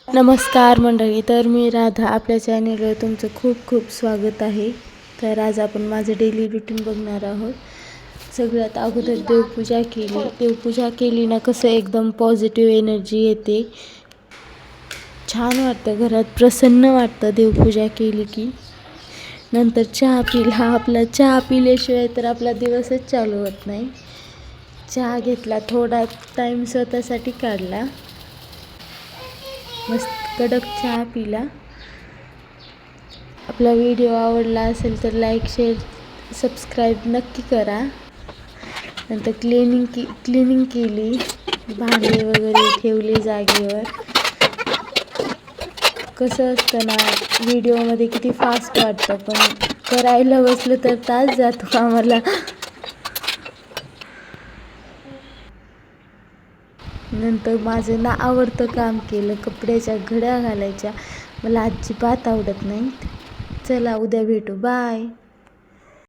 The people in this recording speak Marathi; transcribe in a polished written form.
नमस्कार मंडळी, तर मी राधा आपल्या चॅनेलवर तुमचं खूप खूप स्वागत आहे. तर आज आपण माझं डेली रुटीन बघणार आहोत. सगळ्यात अगोदर देवपूजा केली ना कसं एकदम पॉझिटिव्ह एनर्जी येते, छान वाटतं, घरात प्रसन्न वाटतं देवपूजा केली की. नंतर चहा पिला. आपला चहा पिल्याशिवाय तर आपला दिवसच चालू होत नाही. चहा घेतला, थोडा टाईम स्वतःसाठी काढला, मस्त कडक चहा पिला. आपला व्हिडिओ आवडला असेल तर लाईक, शेअर, सबस्क्राईब नक्की करा. नंतर क्लिनिंग केली, भांडे वगैरे ठेवले जागेवर. कसं असतं ना, व्हिडिओमध्ये किती फास्ट वाटतं, पण करायला बसलं तर तास जातो आम्हाला. नंतर माझं ना आवडतं काम केलं, कपड्याच्या घड्या घालायच्या. मला अजिबात आवडत नाही. चला उद्या भेटू, बाय.